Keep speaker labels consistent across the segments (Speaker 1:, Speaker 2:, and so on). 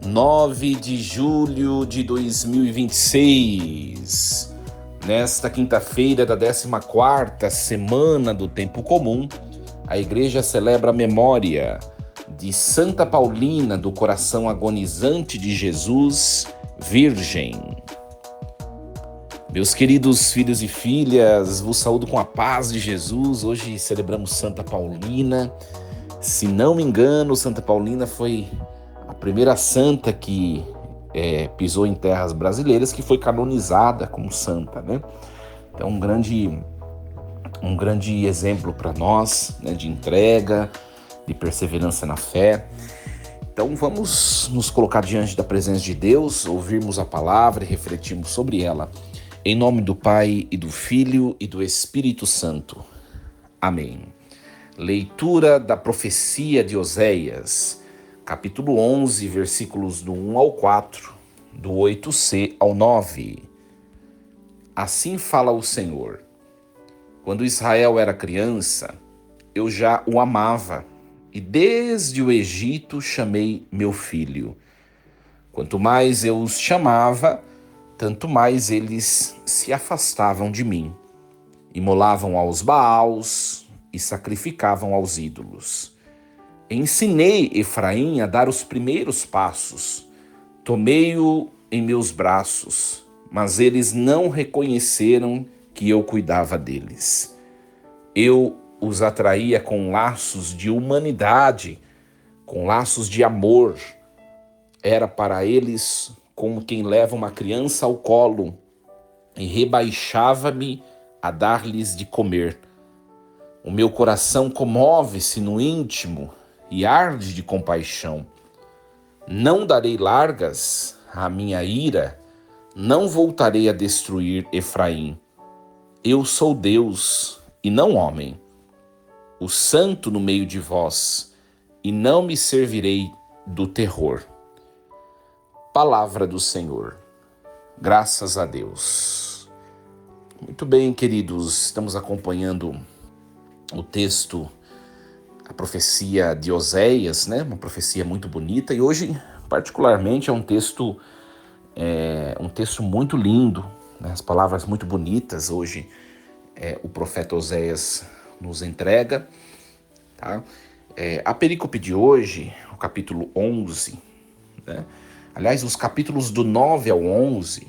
Speaker 1: 9 de julho de 2026. Nesta quinta-feira da 14ª semana do Tempo Comum, a Igreja celebra a memória de Santa Paulina do Coração Agonizante de Jesus, Virgem. Meus queridos filhos e filhas, vos saúdo com a paz de Jesus. Hoje celebramos Santa Paulina. Se não me engano, Santa Paulina foi a primeira santa que pisou em terras brasileiras, que foi canonizada como santa, né? Então, um grande exemplo para nós, né, de entrega, de perseverança na fé. Então, vamos nos colocar diante da presença de Deus, ouvirmos a palavra e refletirmos sobre ela. Em nome do Pai, e do Filho, e do Espírito Santo. Amém. Leitura da profecia de Oséias, capítulo 11, versículos do 1 ao 4, do 8c ao 9. Assim fala o Senhor: quando Israel era criança, eu já o amava, e desde o Egito chamei meu filho. Quanto mais eu os chamava, tanto mais eles se afastavam de mim. Imolavam aos Baals e sacrificavam aos ídolos. Ensinei Efraim a dar os primeiros passos. Tomei-o em meus braços, mas eles não reconheceram que eu cuidava deles. Eu os atraía com laços de humanidade, com laços de amor. Era para eles como quem leva uma criança ao colo, e rebaixava-me a dar-lhes de comer. O meu coração comove-se no íntimo e arde de compaixão. Não darei largas à minha ira, não voltarei a destruir Efraim. Eu sou Deus e não homem, o santo no meio de vós, e não me servirei do terror. Palavra do Senhor. Graças a Deus. Muito bem, queridos, estamos acompanhando o texto, a profecia de Oséias, né? Uma profecia muito bonita, e hoje, particularmente, é um texto muito lindo, né? As palavras muito bonitas. Hoje, o profeta Oséias nos entrega, tá? A perícope de hoje, o capítulo 11, né? Aliás, os capítulos do 9 ao 11,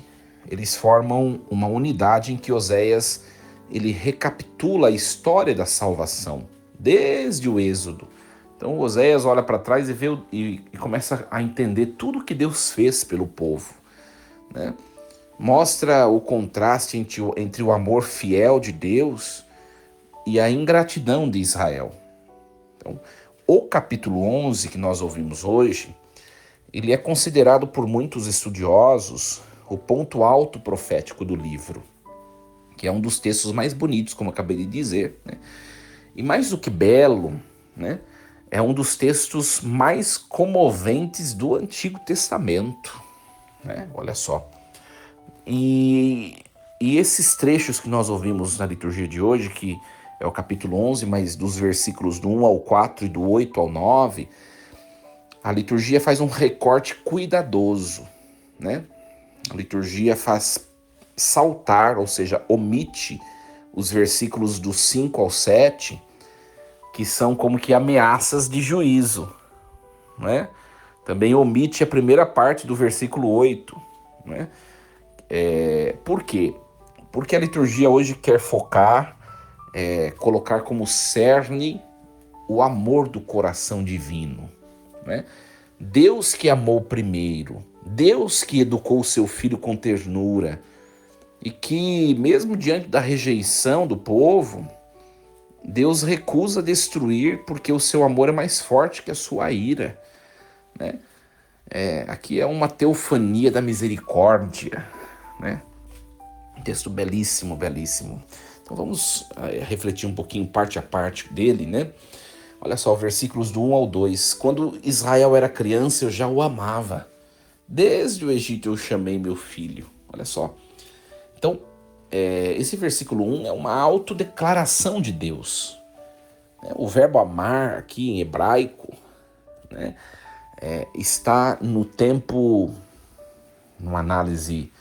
Speaker 1: eles formam uma unidade em que Oséias ele recapitula a história da salvação, desde o Êxodo. Então, Oséias olha para trás e vê e começa a entender tudo que Deus fez pelo povo, né? Mostra o contraste entre o amor fiel de Deus e a ingratidão de Israel. Então, o capítulo 11 que nós ouvimos hoje, ele é considerado por muitos estudiosos o ponto alto profético do livro, que é um dos textos mais bonitos, como eu acabei de dizer, né? E mais do que belo, né? É um dos textos mais comoventes do Antigo Testamento, né? Olha só. E esses trechos que nós ouvimos na liturgia de hoje, que é o capítulo 11, mas dos versículos do 1 ao 4 e do 8 ao 9, a liturgia faz um recorte cuidadoso, né? A liturgia faz saltar, ou seja, omite os versículos do 5 ao 7, que são como que ameaças de juízo, né? Também omite a primeira parte do versículo 8, né? Por quê? Porque a liturgia hoje quer focar, colocar como cerne o amor do coração divino, né? Deus que amou primeiro, Deus que educou o seu filho com ternura, e que mesmo diante da rejeição do povo, Deus recusa destruir porque o seu amor é mais forte que a sua ira, né? Aqui é uma teofania da misericórdia, né? Um texto belíssimo, belíssimo. Então vamos refletir um pouquinho parte a parte dele, né? Olha só, versículos do 1 ao 2. Quando Israel era criança, eu já o amava. Desde o Egito eu chamei meu filho. Olha só. Então, esse versículo 1 é uma autodeclaração de Deus. O verbo amar aqui em hebraico, né, está no tempo, numa análise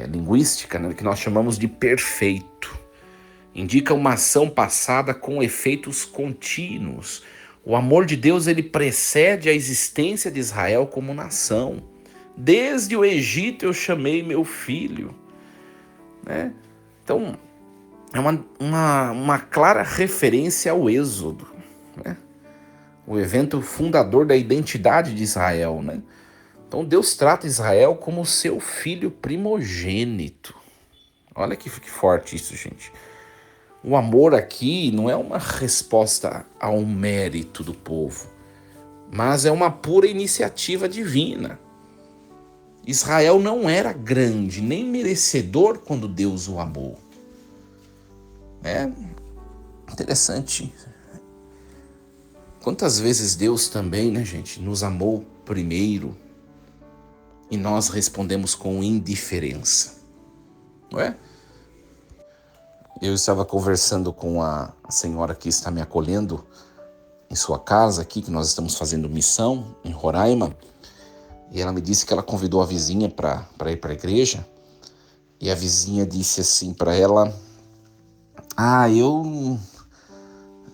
Speaker 1: linguística, né, que nós chamamos de perfeito. Indica uma ação passada com efeitos contínuos. O amor de Deus, ele precede a existência de Israel como nação. Desde o Egito eu chamei meu filho, né? Então, é uma clara referência ao Êxodo, né? O evento fundador da identidade de Israel, né? Então, Deus trata Israel como seu filho primogênito. Olha que forte isso, gente. O amor aqui não é uma resposta ao mérito do povo, mas é uma pura iniciativa divina. Israel não era grande, nem merecedor quando Deus o amou. É interessante. Quantas vezes Deus também, né, gente, nos amou primeiro e nós respondemos com indiferença, não é? Eu estava conversando com a senhora que está me acolhendo em sua casa aqui, que nós estamos fazendo missão em Roraima, e ela me disse que ela convidou a vizinha para ir para a igreja, e a vizinha disse assim para ela: eu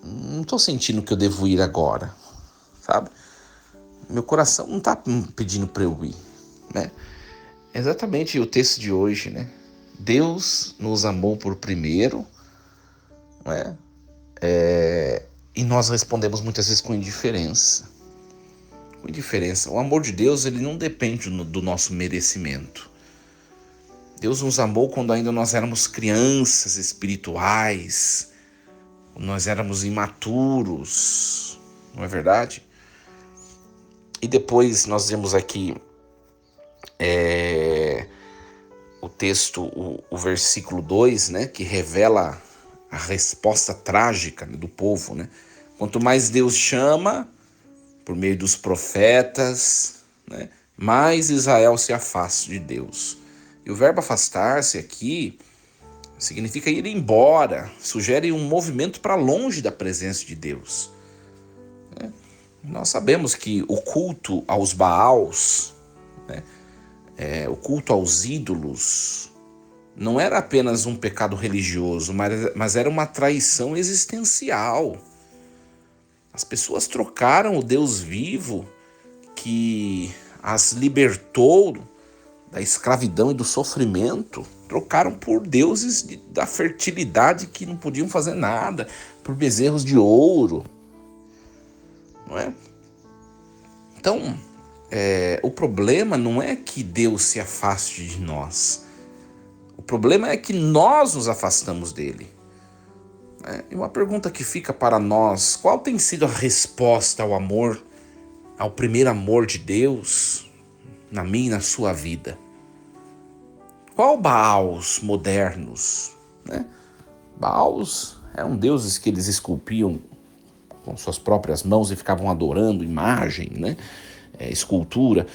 Speaker 1: não estou sentindo que eu devo ir agora, sabe? Meu coração não está pedindo para eu ir, né? É exatamente o texto de hoje, né? Deus nos amou por primeiro, né? E nós respondemos muitas vezes com indiferença. Com indiferença. O amor de Deus, ele não depende do nosso merecimento. Deus nos amou quando ainda nós éramos crianças espirituais, quando nós éramos imaturos, não é verdade? E depois nós vemos aqui o texto, o versículo 2, né, que revela a resposta trágica, né, do povo, né? Quanto mais Deus chama, por meio dos profetas, né, mais Israel se afasta de Deus. E o verbo afastar-se aqui significa ir embora, sugere um movimento para longe da presença de Deus. Nós sabemos que o culto aos Baals, né, o culto aos ídolos, não era apenas um pecado religioso, mas era uma traição existencial. As pessoas trocaram o Deus vivo que as libertou da escravidão e do sofrimento, trocaram por deuses da fertilidade que não podiam fazer nada, por bezerros de ouro, não é? Então, o problema não é que Deus se afaste de nós. O problema é que nós nos afastamos dele. E uma pergunta que fica para nós: qual tem sido a resposta ao amor, ao primeiro amor de Deus na minha e na sua vida? Qual Baals modernos, né? Baals eram deuses que eles esculpiam com suas próprias mãos e ficavam adorando imagem, né? Escultura.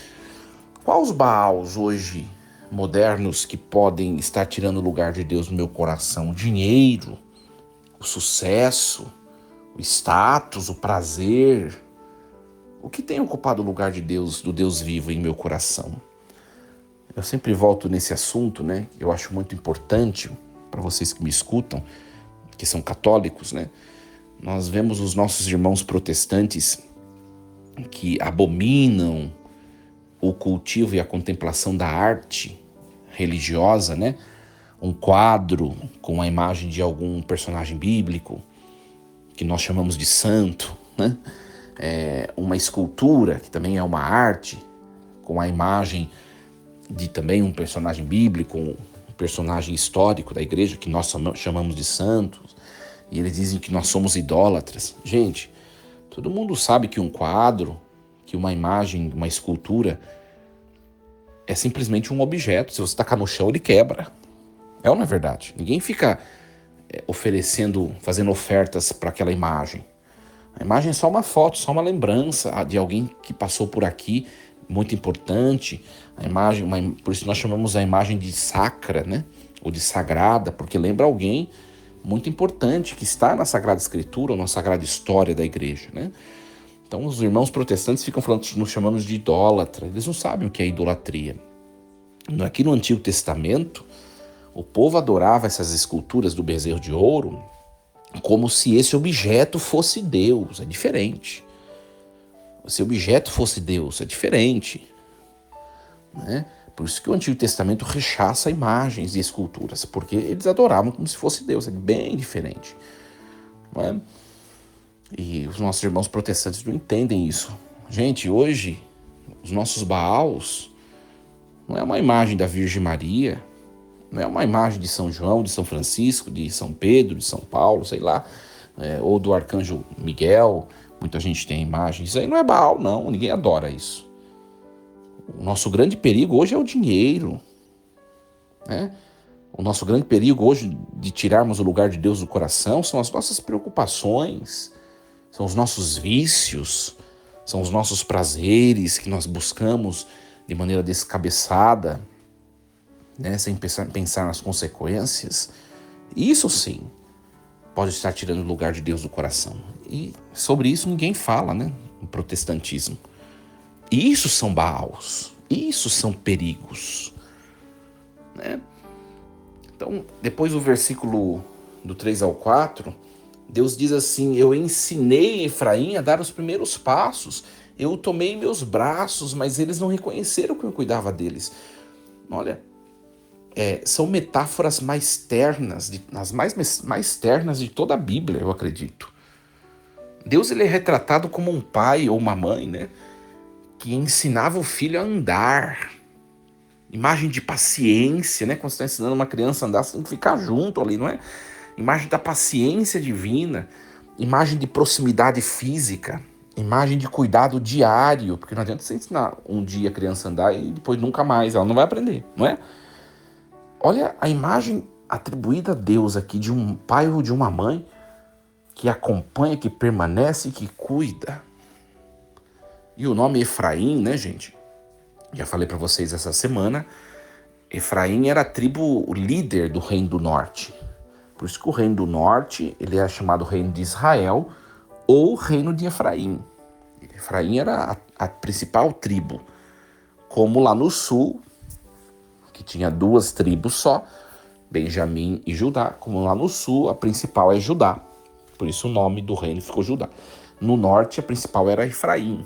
Speaker 1: Quais os Baals hoje modernos que podem estar tirando o lugar de Deus no meu coração? O dinheiro, o sucesso, o status, o prazer. O que tem ocupado o lugar de Deus, do Deus vivo em meu coração? Eu sempre volto nesse assunto, né? Eu acho muito importante para vocês que me escutam, que são católicos, né? Nós vemos os nossos irmãos protestantes que abominam o cultivo e a contemplação da arte religiosa, né? Um quadro com a imagem de algum personagem bíblico, que nós chamamos de santo, né? Uma escultura, que também é uma arte, com a imagem de também um personagem bíblico, um personagem histórico da igreja, que nós chamamos de santos, e eles dizem que nós somos idólatras. Gente, todo mundo sabe que um quadro, que uma imagem, uma escultura, é simplesmente um objeto. Se você tacar no chão, ele quebra. É ou não é verdade? Ninguém fica oferecendo, fazendo ofertas para aquela imagem. A imagem é só uma foto, só uma lembrança de alguém que passou por aqui, muito importante. A imagem, por isso nós chamamos a imagem de sacra, né? Ou de sagrada, porque lembra alguém muito importante que está na Sagrada Escritura ou na Sagrada História da igreja, né? Então os irmãos protestantes ficam falando, nos chamando de idólatra. Eles não sabem o que é idolatria. Aqui no Antigo Testamento, o povo adorava essas esculturas do bezerro de ouro como se esse objeto fosse Deus. É diferente. Se o objeto fosse Deus, é diferente, né? Por isso que o Antigo Testamento rechaça imagens e esculturas, porque eles adoravam como se fosse Deus. É bem diferente, não é? E os nossos irmãos protestantes não entendem isso. Gente, hoje, os nossos Baals não é uma imagem da Virgem Maria, não é uma imagem de São João, de São Francisco, de São Pedro, de São Paulo, sei lá, ou do Arcanjo Miguel. Muita gente tem imagens. Isso aí não é Baal, não. Ninguém adora isso. O nosso grande perigo hoje é o dinheiro, né? O nosso grande perigo hoje de tirarmos o lugar de Deus do coração são as nossas preocupações, são os nossos vícios, são os nossos prazeres que nós buscamos de maneira descabeçada, né? Sem pensar nas consequências. Isso sim pode estar tirando o lugar de Deus do coração. E sobre isso ninguém fala, né? No protestantismo. Isso são Baals, isso são perigos, né? Então, depois do versículo do 3 ao 4, Deus diz assim: eu ensinei Efraim a dar os primeiros passos, eu o tomei em meus braços, mas eles não reconheceram que eu cuidava deles. Olha, são metáforas mais ternas, as mais ternas de toda a Bíblia, eu acredito. Deus, ele é retratado como um pai ou uma mãe, né? Que ensinava o filho a andar. Imagem de paciência, né? Quando você está ensinando uma criança a andar, você tem que ficar junto ali, não é? Imagem da paciência divina, imagem de proximidade física, imagem de cuidado diário, porque não adianta você ensinar um dia a criança a andar e depois nunca mais, ela não vai aprender, não é? Olha a imagem atribuída a Deus aqui de um pai ou de uma mãe que acompanha, que permanece e que cuida. E o nome Efraim, né, gente? Já falei para vocês essa semana, Efraim era a tribo líder do Reino do Norte. Por isso que o Reino do Norte, ele é chamado Reino de Israel ou Reino de Efraim. Efraim era a principal tribo. Como lá no sul, que tinha 2 tribos só, Benjamim e Judá. Como lá no sul, a principal é Judá. Por isso o nome do reino ficou Judá. No norte, a principal era Efraim,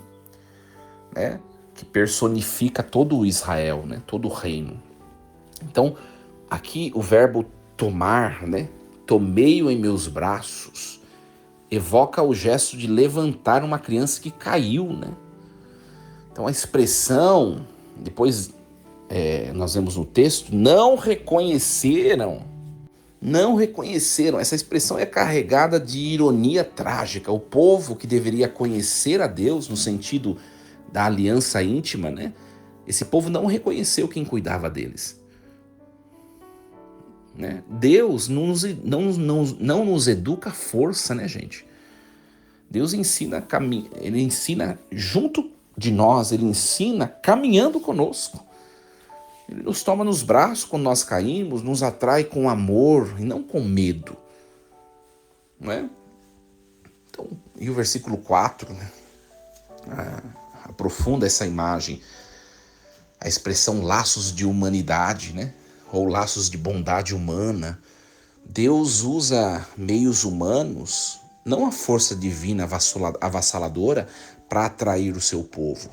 Speaker 1: né? Que personifica todo o Israel, né? Todo o reino. Então, aqui o verbo tomar, né? Tomei-o em meus braços, evoca o gesto de levantar uma criança que caiu, né? Então a expressão, depois nós vemos no texto, não reconheceram. Essa expressão é carregada de ironia trágica. O povo que deveria conhecer a Deus no sentido da aliança íntima, né? Esse povo não reconheceu quem cuidava deles, né? Deus não nos educa à força, né, gente? Deus ensina, ele ensina junto de nós, ele ensina caminhando conosco. Ele nos toma nos braços quando nós caímos, nos atrai com amor e não com medo, não é? Então, e o versículo 4, né? Aprofunda essa imagem, a expressão laços de humanidade, né? Ou laços de bondade humana. Deus usa meios humanos, não a força divina avassaladora, para atrair o seu povo,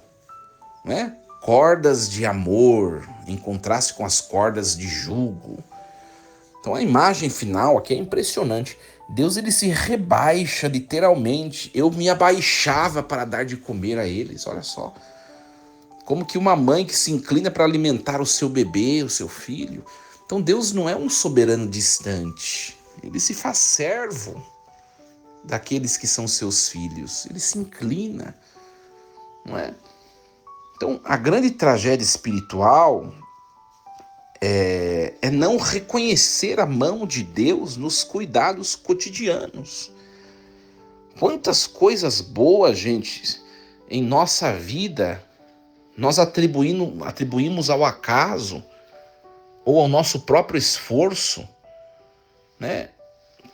Speaker 1: né? Cordas de amor em contraste com as cordas de jugo. Então a imagem final aqui é impressionante. Deus, ele se rebaixa literalmente. Eu me abaixava para dar de comer a eles, olha só. Como que uma mãe que se inclina para alimentar o seu bebê, o seu filho. Então Deus não é um soberano distante. Ele se faz servo daqueles que são seus filhos. Ele se inclina, não é? Então, a grande tragédia espiritual é não reconhecer a mão de Deus nos cuidados cotidianos. Quantas coisas boas, gente, em nossa vida nós atribuímos ao acaso ou ao nosso próprio esforço, né?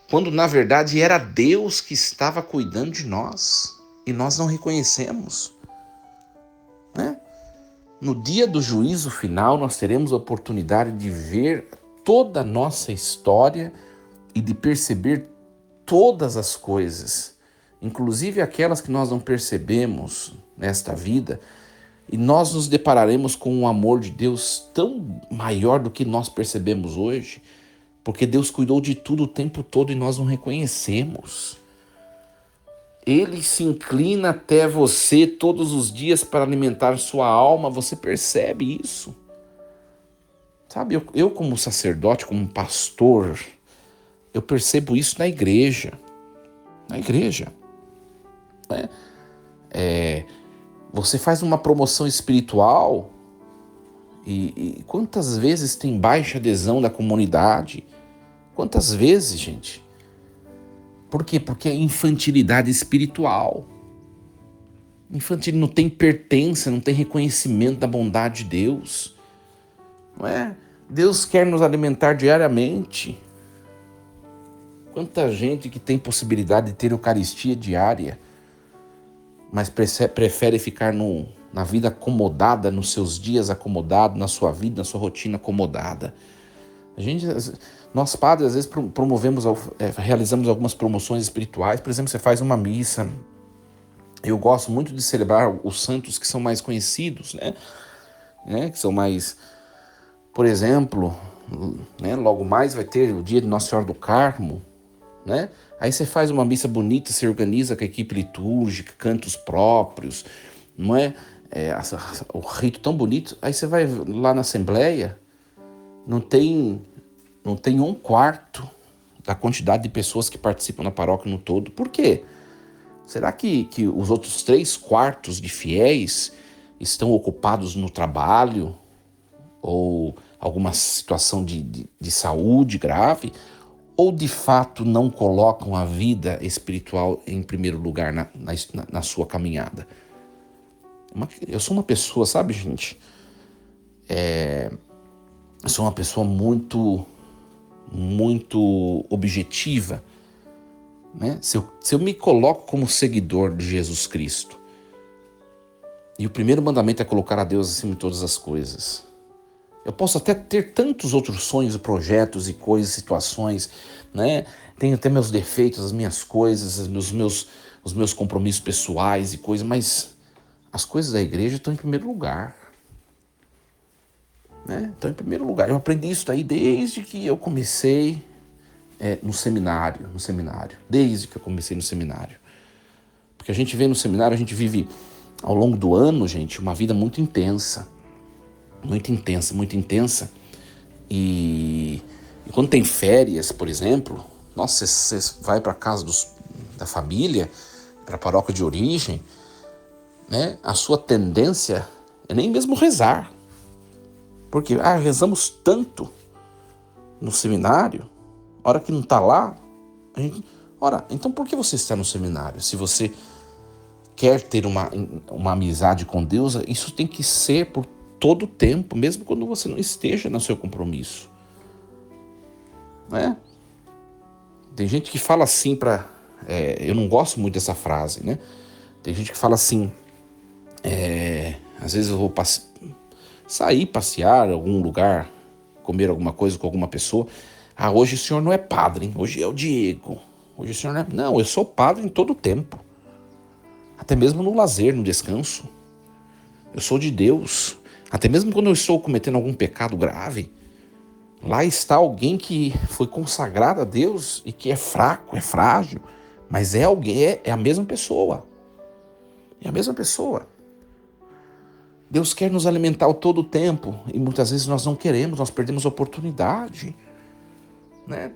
Speaker 1: Quando na verdade era Deus que estava cuidando de nós. e nós não reconhecemos, né? No dia do juízo final, nós teremos a oportunidade de ver toda a nossa história e de perceber todas as coisas, inclusive aquelas que nós não percebemos nesta vida, e nós nos depararemos com um amor de Deus tão maior do que nós percebemos hoje, porque Deus cuidou de tudo o tempo todo e nós não reconhecemos. Ele se inclina até você todos os dias para alimentar sua alma, você percebe isso? Sabe, eu como sacerdote, como pastor, eu percebo isso na igreja. Na igreja. Né? Você faz uma promoção espiritual e quantas vezes tem baixa adesão da comunidade? Quantas vezes, gente? Por quê? Porque é infantilidade espiritual. Infantil, não tem pertença, não tem reconhecimento da bondade de Deus. Não é? Deus quer nos alimentar diariamente. Quanta gente que tem possibilidade de ter Eucaristia diária, mas prefere ficar na vida acomodada, nos seus dias acomodados, na sua vida, na sua rotina acomodada. Nós padres, às vezes, realizamos algumas promoções espirituais. Por exemplo, você faz uma missa. Eu gosto muito de celebrar os santos que são mais conhecidos, né? Que são mais... Por exemplo, né? Logo mais vai ter o dia de Nossa Senhora do Carmo, né? Aí você faz uma missa bonita, se organiza com a equipe litúrgica, cantos próprios, não é? O rito tão bonito. Aí você vai lá na Assembleia, não tem 1/4 da quantidade de pessoas que participam na paróquia no todo. Por quê? Será que os outros 3/4 de fiéis estão ocupados no trabalho ou alguma situação de saúde grave? Ou de fato não colocam a vida espiritual em primeiro lugar na sua caminhada? Eu sou uma pessoa, sabe, gente? Eu sou uma pessoa muito objetiva, né? Se eu me coloco como seguidor de Jesus Cristo, e o primeiro mandamento é colocar a Deus acima de todas as coisas, eu posso até ter tantos outros sonhos e projetos e coisas, situações, né? Tenho até meus defeitos, as minhas coisas, os meus compromissos pessoais e coisas, mas as coisas da igreja estão em primeiro lugar. Né? Estão em primeiro lugar. Eu aprendi isso daí desde que eu comecei no seminário. Desde que eu comecei no seminário. Porque a gente vê no seminário, a gente vive ao longo do ano, gente, uma vida muito intensa. Muito intensa. E quando tem férias, por exemplo, nossa, você vai para a casa da família, para a paróquia de origem, né? A sua tendência é nem mesmo rezar. Porque rezamos tanto no seminário, a hora que não está lá, então por que você está no seminário? Se você quer ter uma amizade com Deus, isso tem que ser por todo o tempo, mesmo quando você não esteja no seu compromisso. Né? Tem gente que fala assim eu não gosto muito dessa frase, né? Tem gente que fala assim, às vezes eu vou sair, passear em algum lugar, comer alguma coisa com alguma pessoa. Hoje o senhor não é padre, hein? Hoje é o Diego. Hoje o senhor não é... Não, eu sou padre em todo o tempo. Até mesmo no lazer, no descanso. Eu sou de Deus. Até mesmo quando eu estou cometendo algum pecado grave, lá está alguém que foi consagrado a Deus e que é fraco, é frágil, mas é alguém, é a mesma pessoa. É a mesma pessoa. Deus quer nos alimentar todo o tempo e muitas vezes nós não queremos, nós perdemos a oportunidade, né?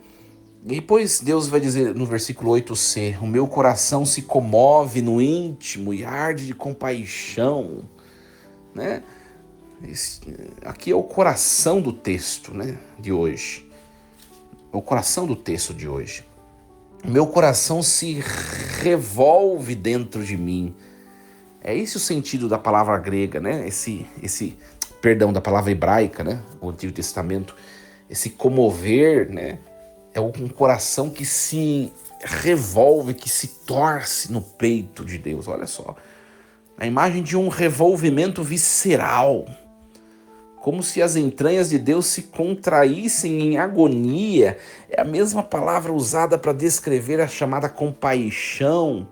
Speaker 1: E depois Deus vai dizer no versículo 8c, o meu coração se comove no íntimo e arde de compaixão, né? Aqui é o coração do texto, né, de hoje. O coração do texto de hoje. Meu coração se revolve dentro de mim. É esse o sentido da palavra grega, né? Perdão, da palavra hebraica, né? O Antigo Testamento. Esse comover, né? É um coração que se revolve, que se torce no peito de Deus. Olha só, a imagem de um revolvimento visceral, como se as entranhas de Deus se contraíssem em agonia. É a mesma palavra usada para descrever a chamada compaixão,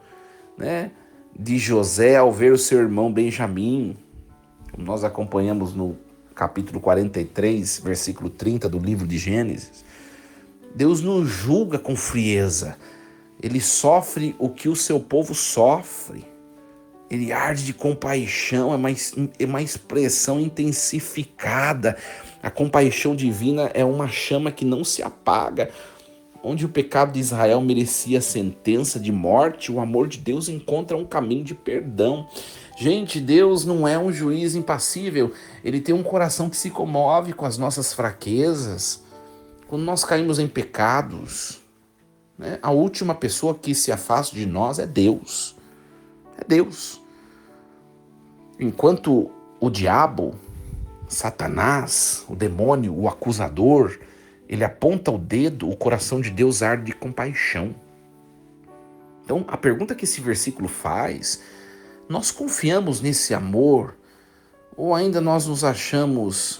Speaker 1: né, de José ao ver o seu irmão Benjamim, como nós acompanhamos no capítulo 43, versículo 30 do livro de Gênesis. Deus não julga com frieza, ele sofre o que o seu povo sofre. Ele arde de compaixão, é uma expressão intensificada. A compaixão divina é uma chama que não se apaga. Onde o pecado de Israel merecia sentença de morte, o amor de Deus encontra um caminho de perdão. Gente, Deus não é um juiz impassível. Ele tem um coração que se comove com as nossas fraquezas. Quando nós caímos em pecados, né, a última pessoa que se afasta de nós é Deus. É Deus. Enquanto o diabo, Satanás, o demônio, o acusador, ele aponta o dedo, o coração de Deus arde de compaixão. Então, a pergunta que esse versículo faz, nós confiamos nesse amor ou ainda nós achamos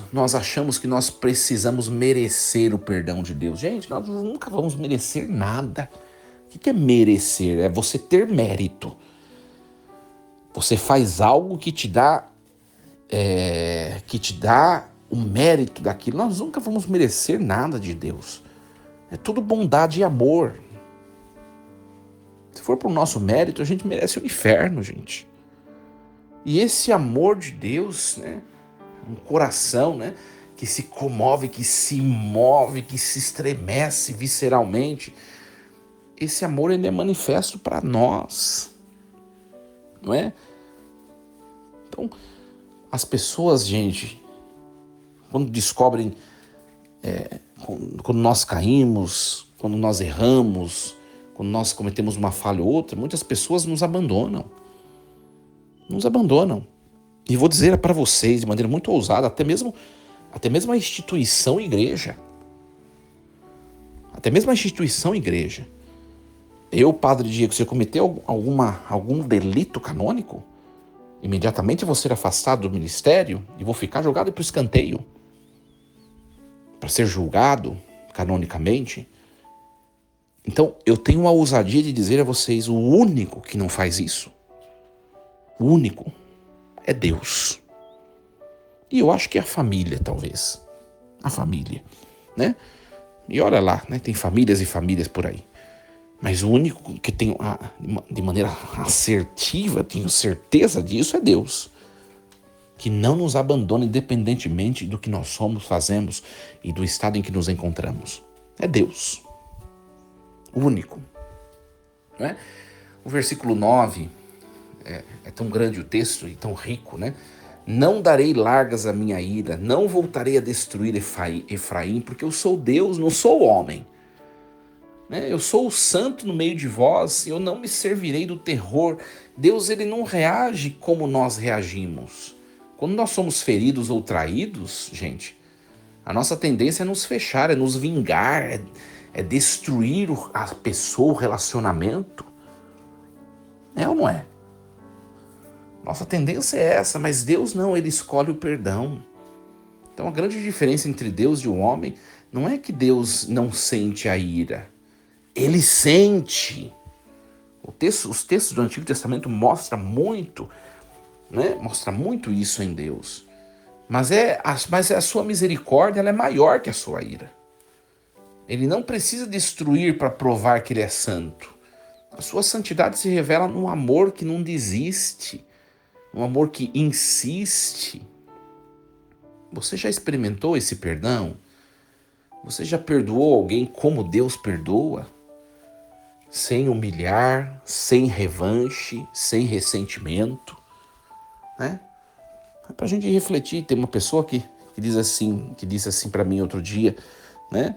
Speaker 1: que nós precisamos merecer o perdão de Deus? Gente, nós nunca vamos merecer nada. O que é merecer? É você ter mérito. Você faz algo que te dá o mérito daquilo. Nós nunca vamos merecer nada de Deus. É tudo bondade e amor. Se for pro nosso mérito, a gente merece o inferno, gente. E esse amor de Deus, né, um coração, né, que se comove, que se move, que se estremece visceralmente, esse amor ele é manifesto para nós, não é? Então, as pessoas, gente, quando descobrem, quando nós caímos, quando nós erramos, quando nós cometemos uma falha ou outra, muitas pessoas nos abandonam. Nos abandonam. E vou dizer para vocês, de maneira muito ousada, até mesmo a instituição igreja. Até mesmo a instituição igreja. Eu, Padre Diego, se eu cometer algum delito canônico, imediatamente vou ser afastado do ministério e vou ficar jogado para o escanteio. Para ser julgado canonicamente. Então, eu tenho a ousadia de dizer a vocês, o único que não faz isso, o único, é Deus. E eu acho que é a família, talvez. A família, né? E olha lá, né? Tem famílias e famílias por aí. Mas o único que tem, de maneira assertiva, tenho certeza disso, é Deus. Que não nos abandona independentemente do que nós somos, fazemos e do estado em que nos encontramos. É Deus. O único. Não é? O versículo 9, é tão grande o texto e tão rico, né? Não darei largas à minha ira, não voltarei a destruir Efraim, porque eu sou Deus, não sou homem. Eu sou o santo no meio de vós, eu não me servirei do terror. Deus, ele não reage como nós reagimos. Quando nós somos feridos ou traídos, gente, a nossa tendência é nos fechar, é nos vingar, é destruir a pessoa, o relacionamento. É ou não é? Nossa tendência é essa, mas Deus não, ele escolhe o perdão. Então a grande diferença entre Deus e o homem não é que Deus não sente a ira. Ele sente. Os textos do Antigo Testamento mostram muito, né? Mostra muito isso em Deus. Mas a sua misericórdia, ela é maior que a sua ira. Ele não precisa destruir para provar que ele é santo. A sua santidade se revela num amor que não desiste, um amor que insiste. Você já experimentou esse perdão? Você já perdoou alguém como Deus perdoa? Sem humilhar, sem revanche, sem ressentimento, né? É pra gente refletir. Tem uma pessoa que disse assim para mim outro dia, né?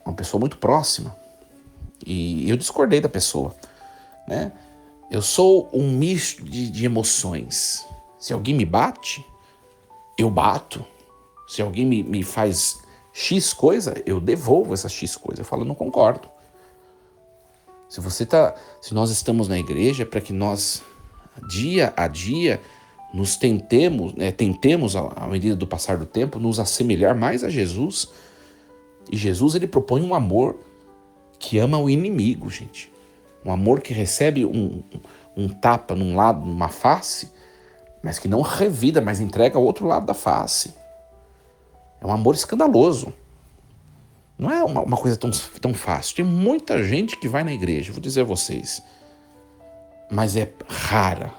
Speaker 1: Uma pessoa muito próxima, e eu discordei da pessoa, né? Eu sou um misto de emoções. Se alguém me bate, eu bato. Se alguém me faz X coisa, eu devolvo essa X coisa. Eu falo, não concordo. Se nós estamos na igreja, é para que nós, dia a dia, nos tentemos, à medida do passar do tempo, nos assemelhar mais a Jesus. E Jesus, ele propõe um amor que ama o inimigo, gente. Um amor que recebe um tapa num lado, numa face, mas que não revida, mas entrega ao outro lado da face. É um amor escandaloso. Não é uma coisa tão fácil. Tem muita gente que vai na igreja, vou dizer a vocês, mas é rara.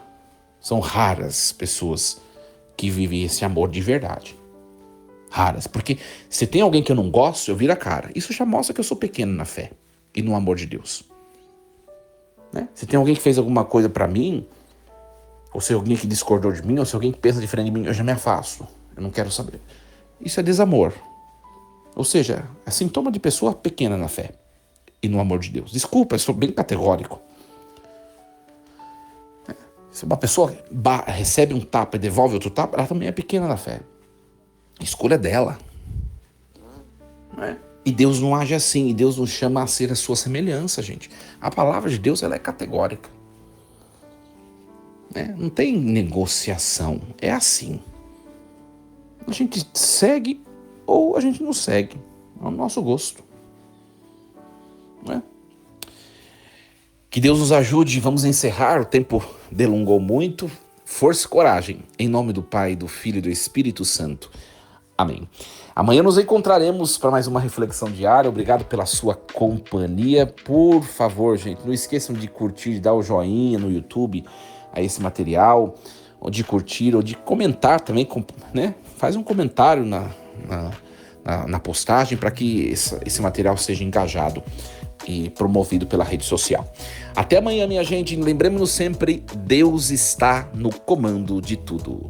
Speaker 1: São raras pessoas que vivem esse amor de verdade. Raras. Porque se tem alguém que eu não gosto, eu viro a cara. Isso já mostra que eu sou pequeno na fé e no amor de Deus. Né? Se tem alguém que fez alguma coisa pra mim, ou se alguém que discordou de mim, ou se alguém que pensa diferente de mim, eu já me afasto. Eu não quero saber. Isso é desamor. Ou seja, é sintoma de pessoa pequena na fé e no amor de Deus. Desculpa, eu sou bem categórico. Se uma pessoa recebe um tapa e devolve outro tapa, ela também é pequena na fé. A escolha é dela. Não é? E Deus não age assim. E Deus nos chama a ser a sua semelhança, gente. A palavra de Deus, ela é categórica. Né? Não tem negociação. É assim. A gente segue ou a gente não segue. É o nosso gosto. Né? Que Deus nos ajude. Vamos encerrar. O tempo delongou muito. Força e coragem. Em nome do Pai, do Filho e do Espírito Santo. Amém. Amanhã nos encontraremos para mais uma reflexão diária. Obrigado pela sua companhia. Por favor, gente, não esqueçam de curtir, de dar o joinha no YouTube a esse material, ou de curtir, ou de comentar também, né? Faz um comentário na postagem para que esse material seja engajado e promovido pela rede social. Até amanhã, minha gente. Lembremos-nos sempre, Deus está no comando de tudo.